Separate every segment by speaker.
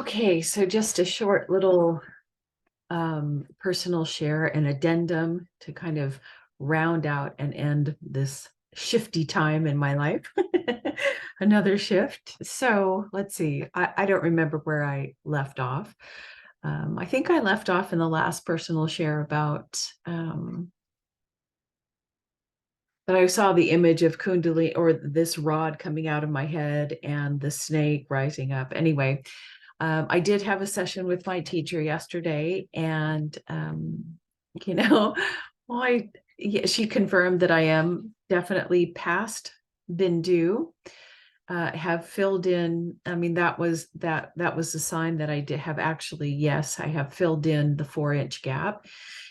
Speaker 1: Okay, so just a short little personal share and addendum to kind of round out and end this shifty time in my life. Another shift. So let's see. I don't remember where I left off. I think I left off in the last personal share about that I saw the image of Kundalini or this rod coming out of my head and the snake rising up. Anyway, I did have a session with my teacher yesterday, and you know, well, she confirmed that I am definitely past Bindu. Have filled in. I mean, that was a sign that I did have actually. Yes, I have filled in the 4-inch gap.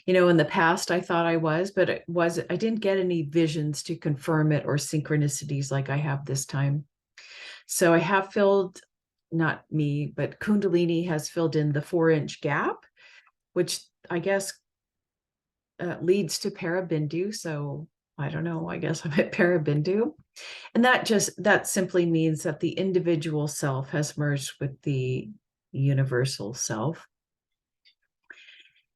Speaker 1: In the past, I thought I was, but I didn't get any visions to confirm it or synchronicities like I have this time. So I have filled, not me, but Kundalini has filled in the 4-inch gap, which I guess leads to Parabindu. So I don't know, I guess I'm at Parabindu. And that simply means that the individual self has merged with the universal self.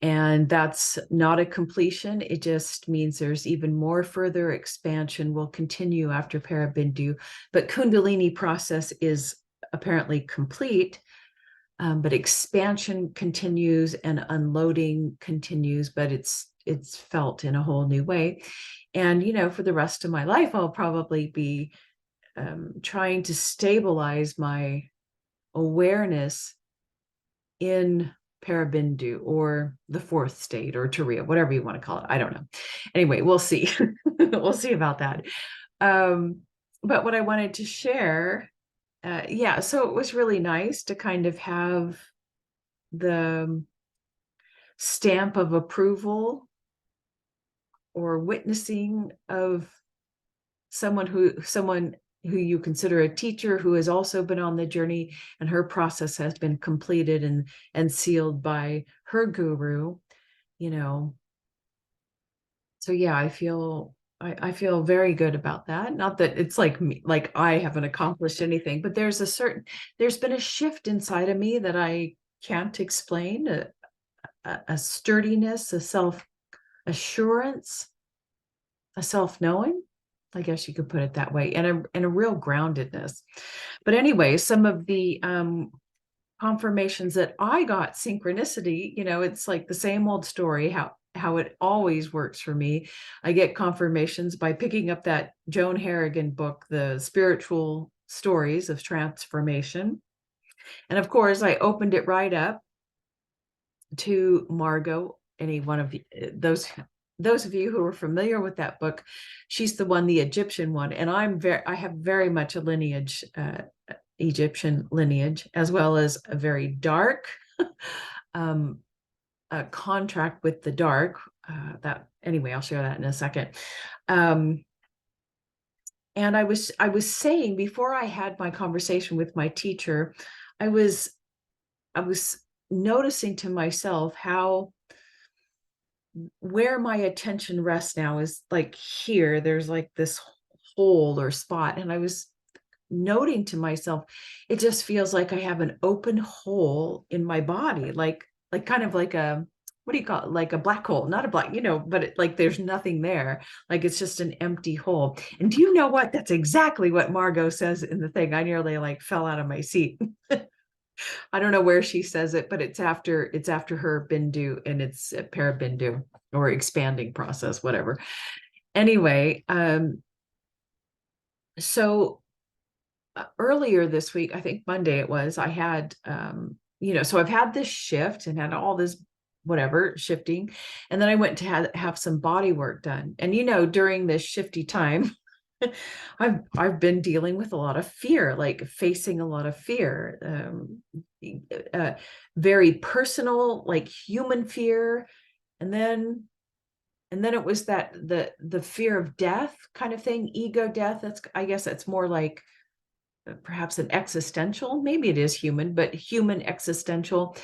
Speaker 1: And that's not a completion. It just means there's even more further expansion will continue after Parabindu. But Kundalini process is apparently complete, but expansion continues and unloading continues, but it's felt in a whole new way. And, for the rest of my life, I'll probably be trying to stabilize my awareness in Parabindu or the fourth state or Turiya, whatever you want to call it. I don't know. Anyway, we'll see. We'll see about that. But what I wanted to share, so it was really nice to kind of have the stamp of approval or witnessing of someone who you consider a teacher who has also been on the journey, and her process has been completed and sealed by her guru. So yeah, I feel very good about that. Not that it's like me, like I haven't accomplished anything, but there's been a shift inside of me that I can't explain, a sturdiness, a self-assurance, a self-knowing. I guess you could put it that way, and a real groundedness. But anyway, some of the confirmations that I got, synchronicity, it's like the same old story, how it always works for me. I get confirmations by picking up that Joan Harrigan book, The Spiritual Stories of Transformation. And of course, I opened it right up to Margot, any one of those of you who are familiar with that book. She's the Egyptian one, and I have very much a lineage, Egyptian lineage, as well as a very dark a contract with the dark. That anyway, I'll share that in a second. And I was saying before I had my conversation with my teacher, I was noticing to myself how where my attention rests now is like here. There's like this hole or spot, and I was noting to myself, it just feels like I have an open hole in my body, like kind of like a, what do you call it, like a black hole, not a black, but like there's nothing there, like it's just an empty hole. And do you know what? That's exactly what Margot says in the thing. I nearly like fell out of my seat. I don't know where she says it, but it's after her Bindu, and it's a Parabindu or expanding process, whatever. Anyway, so earlier this week, I think Monday it was, I had, so I've had this shift and had all this whatever shifting. And then I went to have some body work done. And, during this shifty time, I've been dealing with a lot of fear, like facing a lot of fear, very personal, like human fear. And then it was that the fear of death kind of thing, ego death. I guess that's more like perhaps an existential, maybe it is human, but human existential.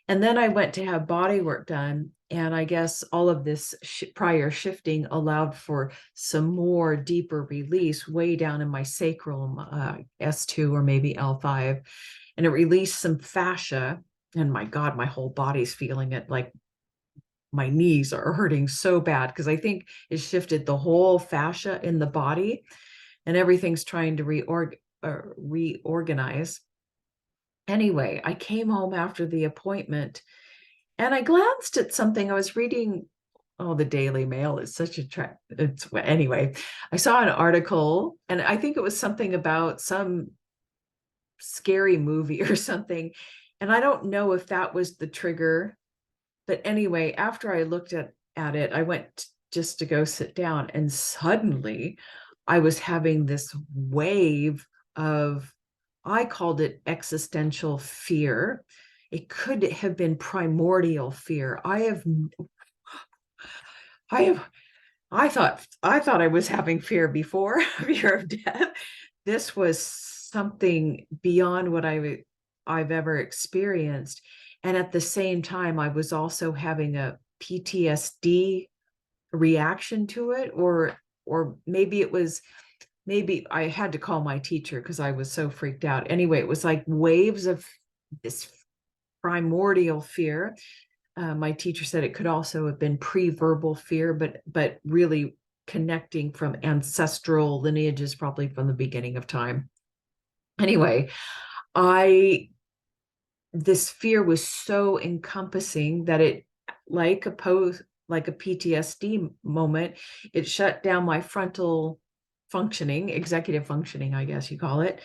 Speaker 1: And then I went to have body work done. And I guess all of this prior shifting allowed for some more deeper release way down in my sacral, S2 or maybe L5. and it released some fascia. And my God, my whole body's feeling it. Like my knees are hurting so bad because I think it shifted the whole fascia in the body, and everything's trying to reorganize. Anyway, I came home after the appointment and I glanced at something. I was reading, oh, the Daily Mail is such a it's anyway. I saw an article and I think it was something about some scary movie or something. And I don't know if that was the trigger. But anyway, after I looked at it, I went just to go sit down, and suddenly I was having this wave of, I called it existential fear. It could have been primordial fear. I have, I thought I was having fear before, fear of death. This was something beyond what I've ever experienced. And at the same time, I was also having a PTSD reaction to it, or maybe I had to call my teacher because I was so freaked out. Anyway, it was like waves of this primordial fear. My teacher said it could also have been pre-verbal fear, but really connecting from ancestral lineages, probably from the beginning of time. Anyway, I this fear was so encompassing that it, like like a PTSD moment, it shut down my frontal functioning, executive functioning, I guess you call it.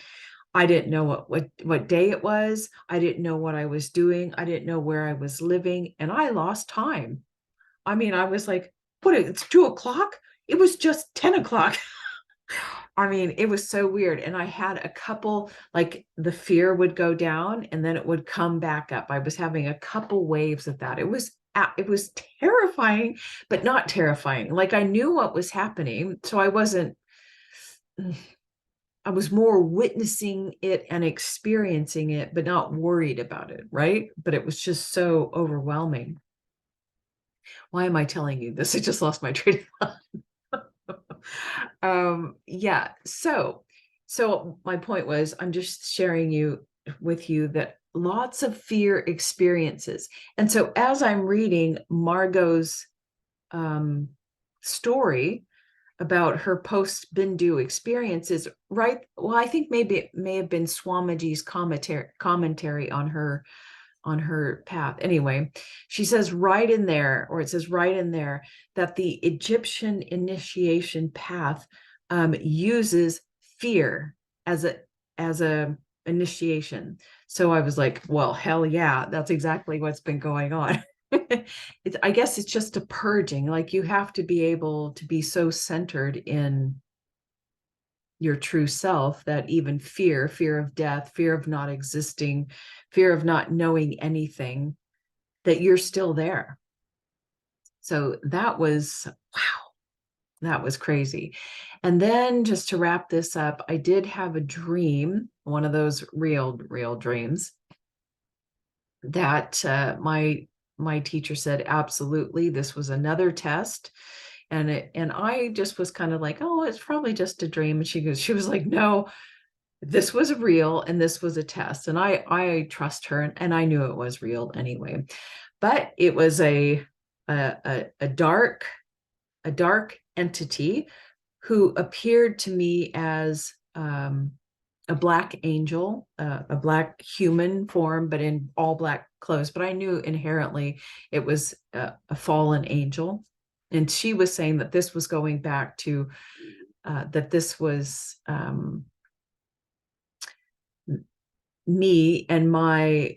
Speaker 1: I didn't know what day it was. I didn't know what I was doing. I didn't know where I was living, and I lost time. I mean, I was like, what, it's 2 o'clock? It was just 10 o'clock. I mean, it was so weird. And I had a couple, like the fear would go down and then it would come back up. I was having a couple waves of that. It was terrifying, but not terrifying. Like I knew what was happening. So I was more witnessing it and experiencing it, but not worried about it, right? But it was just so overwhelming. Why am I telling you this? I just lost my train of thought. Yeah. So my point was, I'm just sharing with you that lots of fear experiences. And so as I'm reading Margot's story about her post Bindu experiences, right? Well, I think maybe it may have been Swamiji's commentary on her path. Anyway, she says right in there, or it says right in there, that the Egyptian initiation path uses fear as a initiation. So I was like, well, hell yeah, that's exactly what's been going on. I guess it's just a purging. Like you have to be able to be so centered in your true self that even fear of death, fear of not existing, fear of not knowing anything, that you're still there. So that was, wow, that was crazy. And then just to wrap this up, I did have a dream, one of those real dreams, that my teacher said, absolutely, this was another test. And I just was kind of like, oh, it's probably just a dream. And she was like, no, this was real and this was a test. And I trust her, and I knew it was real anyway. But it was a dark entity who appeared to me as a black angel, a black human form, but in all black clothes. But I knew inherently it was a fallen angel. And she was saying that this was going back to that this was me and my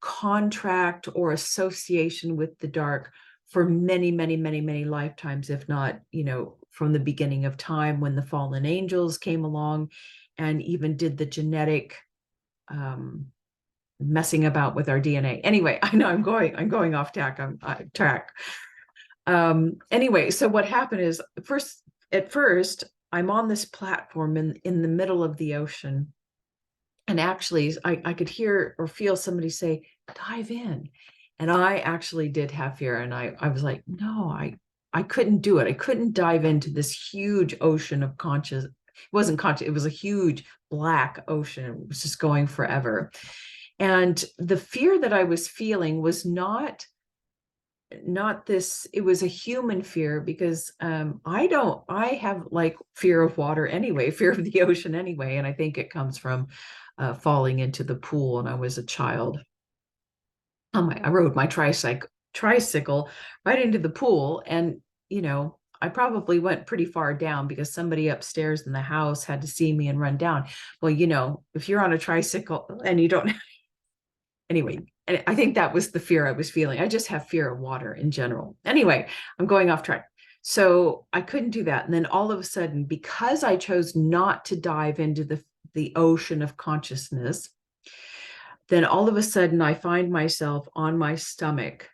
Speaker 1: contract or association with the dark for many lifetimes, if not, from the beginning of time when the fallen angels came along and even did the genetic messing about with our DNA. Anyway, I know I'm going off track. Anyway, so what happened is at first I'm on this platform in the middle of the ocean. And actually, I could hear or feel somebody say, dive in. And I actually did have fear. And I was like, no, I couldn't do it. I couldn't dive into this huge ocean of wasn't conscious. It was a huge black ocean. It was just going forever. And the fear that I was feeling was not this, it was a human fear, because I have like fear of water anyway, fear of the ocean anyway. And I think it comes from falling into the pool when I was a child. I rode my tricycle right into the pool. And, I probably went pretty far down because somebody upstairs in the house had to see me and run down. Well, if you're on a tricycle and you don't, anyway, and I think that was the fear I was feeling. I just have fear of water in general. Anyway, I'm going off track. So I couldn't do that. And then all of a sudden, because I chose not to dive into the ocean of consciousness, then all of a sudden I find myself on my stomach,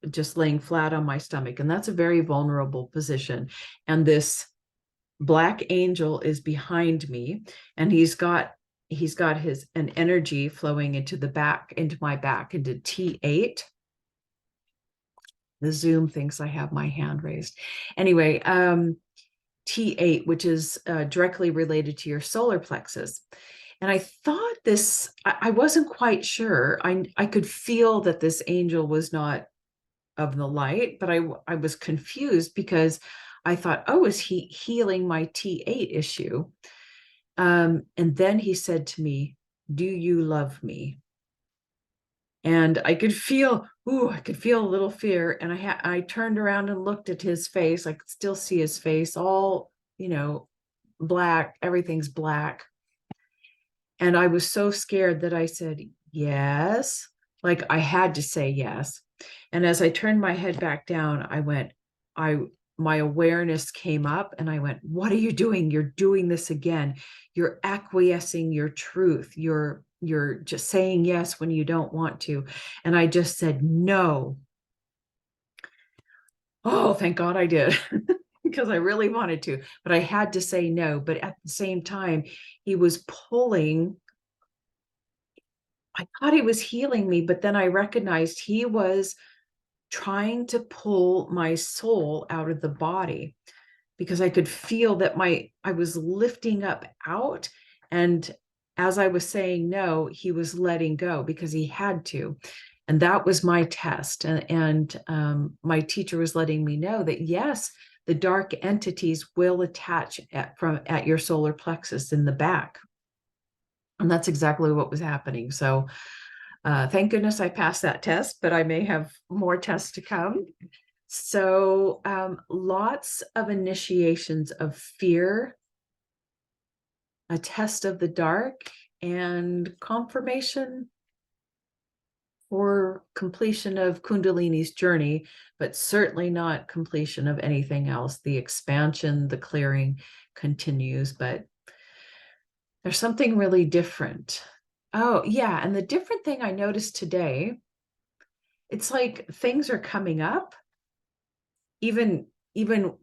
Speaker 1: just laying flat on my stomach. And that's a very vulnerable position. And this black angel is behind me, and he's got an energy flowing into my back, into T8. The Zoom thinks I have my hand raised. Anyway, T8, which is directly related to your solar plexus. And I thought I wasn't quite sure. I could feel that this angel was not of the light, but I was confused because I thought, oh, is he healing my T8 issue? And then he said to me, do you love me? And I could feel a little fear. And I turned around and looked at his face. I could still see his face, all, black, everything's black. And I was so scared that I said, yes, like I had to say yes. And as I turned my head back down, my awareness came up and I went, what are you doing? You're doing this again. You're acquiescing your truth. You're just saying yes when you don't want to. And I just said, no. Oh, thank God I did. Because I really wanted to, but I had to say no. But at the same time, he was pulling. I thought he was healing me, but then I recognized he was trying to pull my soul out of the body, because I could feel that I was lifting up out. And as I was saying no, he was letting go because he had to. And that was my test. And my teacher was letting me know that, yes, the dark entities will attach at your solar plexus in the back. And that's exactly what was happening. So thank goodness I passed that test, but I may have more tests to come. So lots of initiations of fear, a test of the dark, and confirmation for completion of Kundalini's journey, but certainly not completion of anything else. The expansion, the clearing continues, but there's something really different. Oh, yeah. And the different thing I noticed today, it's like things are coming up, even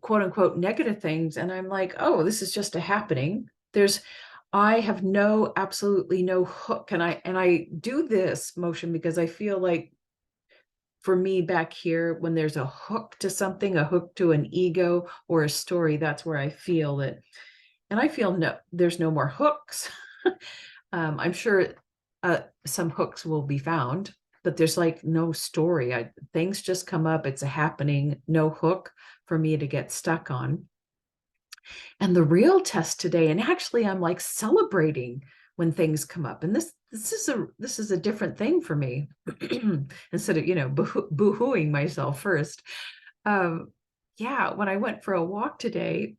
Speaker 1: quote unquote negative things. And I'm like, oh, this is just a happening. I have absolutely no hook. And I do this motion because I feel like, for me back here, when there's a hook to something, a hook to an ego or a story, that's where I feel it. And I feel there's no more hooks. I'm sure some hooks will be found, but there's like no story. Things just come up. It's a happening, no hook for me to get stuck on. And the real test today, and actually I'm like celebrating when things come up. And this is a different thing for me. Instead of, boo-hooing myself first. Yeah, when I went for a walk today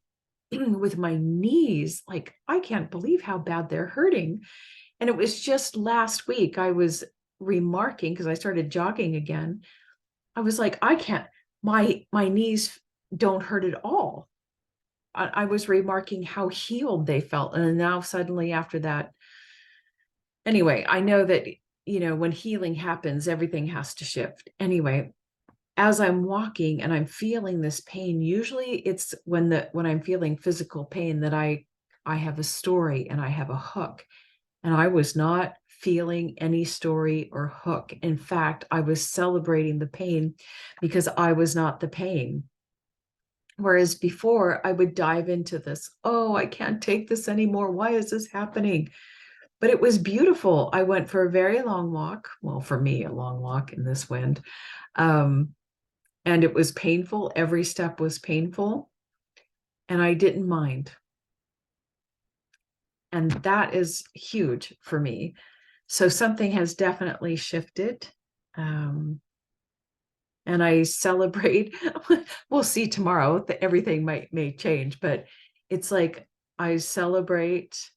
Speaker 1: with my knees, like I can't believe how bad they're hurting. And it was just last week I was remarking, because I started jogging again. I was like, I can't, my knees don't hurt at all. I was remarking how healed they felt. And now suddenly after that, anyway, I know that, when healing happens, everything has to shift. Anyway, as I'm walking and I'm feeling this pain, usually it's when I'm feeling physical pain that I have a story and I have a hook. And I was not feeling any story or hook. In fact, I was celebrating the pain because I was not the pain. Whereas before I would dive into this, oh, I can't take this anymore. Why is this happening? But it was beautiful. I went for a very long walk. Well, for me, a long walk in this wind. Um, and it was painful. Every step was painful. And I didn't mind. And that is huge for me. So something has definitely shifted. And I celebrate. We'll see tomorrow that everything may change, but it's like I celebrate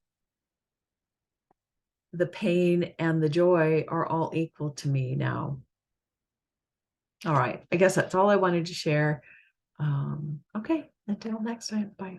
Speaker 1: the pain and the joy are all equal to me now. All right. I guess that's all I wanted to share. Okay. Until next time. Bye.